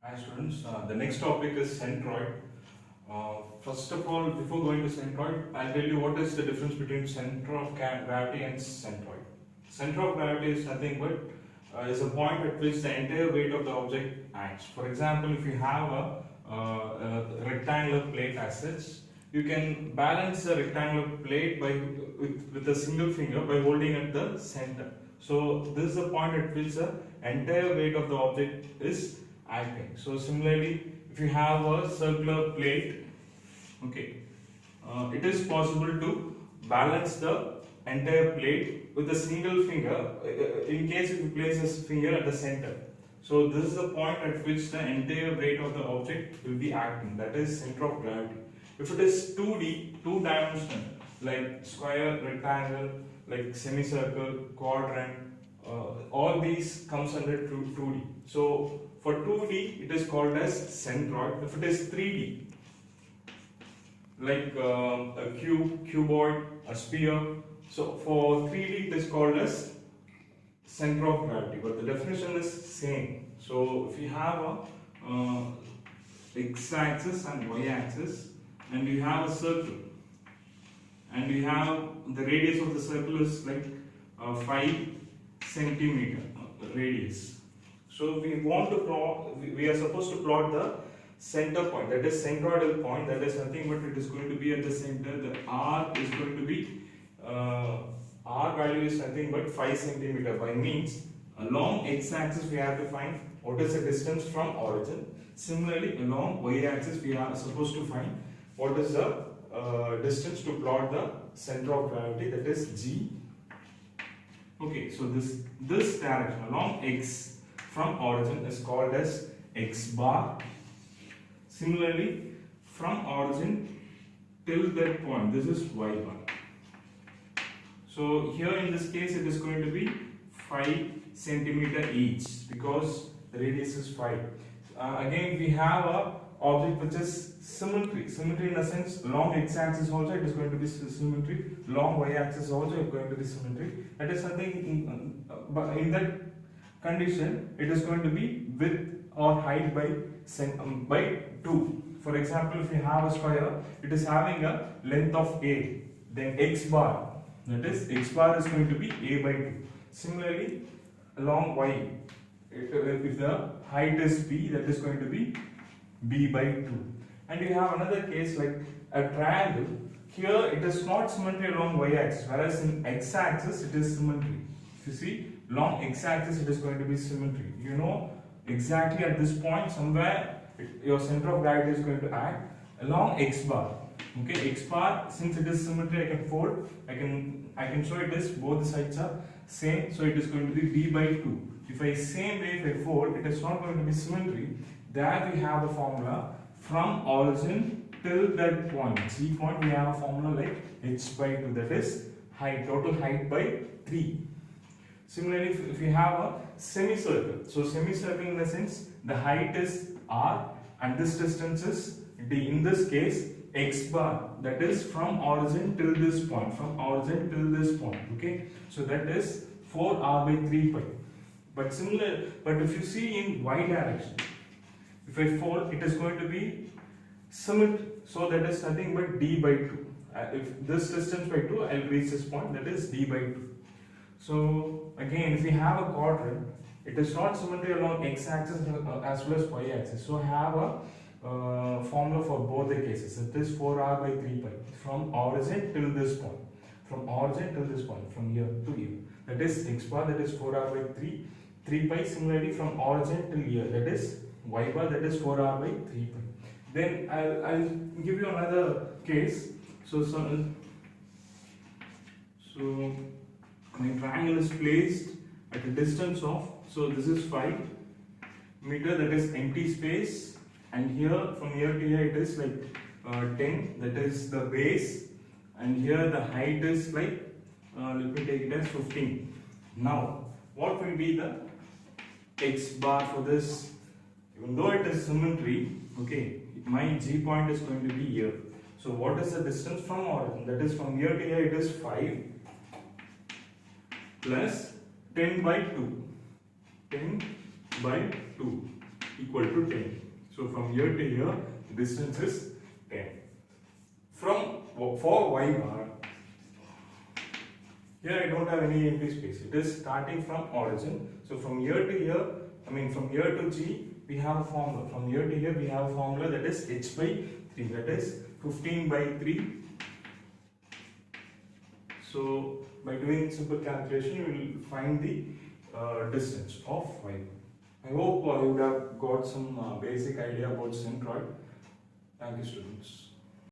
Hi students, the next topic is centroid. First of all, before going to centroid, I'll tell you what is the difference between center of gravity and centroid. Center of gravity is nothing but is a point at which the entire weight of the object acts. For example, if you have a rectangular plate as such, you can balance the rectangular plate with a single finger by holding at the center. So this is the point at which the entire weight of the object is acting. So similarly, if you have a circular plate, okay, it is possible to balance the entire plate with a single finger in case if you place a finger at the center. So this is the point at which the entire weight of the object will be acting, that is center of gravity. If it is 2D, two-dimensional, like square, rectangle, like semicircle, quadrant, all these comes under 2D. So for 2D it is called as centroid. If it is 3D, like a cube, cuboid, a sphere, so for 3D it is called as center of gravity, but the definition is same. So if you have a x-axis and y-axis, and you have a circle, and you have the radius of the circle is like 5 centimeter radius. So we want to plot, we are supposed to plot the center point, that is centroidal point, that is nothing but it is going to be at the center. The R is going to be R value is nothing but 5 centimeter. By means along x-axis we have to find what is the distance from origin. Similarly along y-axis we are supposed to find what is the distance to plot the center of gravity, that is G. Okay, so this direction along x from origin is called as x bar. Similarly, from origin till that point, this is y bar. So here in this case it is going to be 5 centimeter each because the radius is 5. Again we have a object which is symmetry. Symmetry in a sense, along x-axis also it is going to be symmetry, along y-axis also it is going to be symmetry. That is something in that condition it is going to be width or height by 2. For example, if you have a square, it is having a length of a, then x bar, that is x bar is going to be a by 2. Similarly, along y, if the height is b, that is going to be b by 2. And you have another case like a triangle. Here it is not symmetry along y-axis, whereas in x-axis it is symmetry. If you see, along x-axis it is going to be symmetry. You know exactly at this point somewhere your center of gravity is going to act along x bar. Okay, x bar, since it is symmetry, I can fold. I can show it as both the sides are same, so it is going to be b by 2. If I same way if I fold, it is not going to be symmetry. There we have a formula from origin till that point, G point, we have a formula like h by 2, that is height, total height by 3. Similarly, if we have a semicircle, so semicircle in the sense the height is r and this distance is d. In this case, x bar, that is from origin till this point, from origin till this point. Okay, so that is 4r by 3 pi. But if you see in y direction, if I fold, it is going to be symmetry. So that is nothing but d by 2. If this distance by 2, I will reach this point, that is d by 2. So again, if we have a quadrant, it is not symmetry along x-axis as well as y-axis. So I have a formula for both the cases. It is 4r by 3 pi from origin till this point. From origin till this point, from here to here. That is x bar, that is 4r by 3 pi. Similarly, from origin till here, that is y bar, that is 4r by 3 pi. Then I'll give you another case. So my triangle is placed at a distance of, so this is 5 meter, that is empty space, and here from here to here it is like 10, that is the base, and here the height is like let me take it as 15. Now what will be the x bar for this? Even though it is symmetry, okay, my G point is going to be here. So what is the distance from origin? That is from here to here it is 5 plus 10 by 2. 10 by 2. equal to 10. So from here to here, distance is 10. For y bar, here I don't have any empty space. It is starting from origin. So from here to here, from here to G, we have a formula. From here to here, we have a formula that is h by 3. That is 15 by 3. So by doing simple calculation, you will find the distance of y. I hope you would have got some basic idea about centroid. Thank you, students.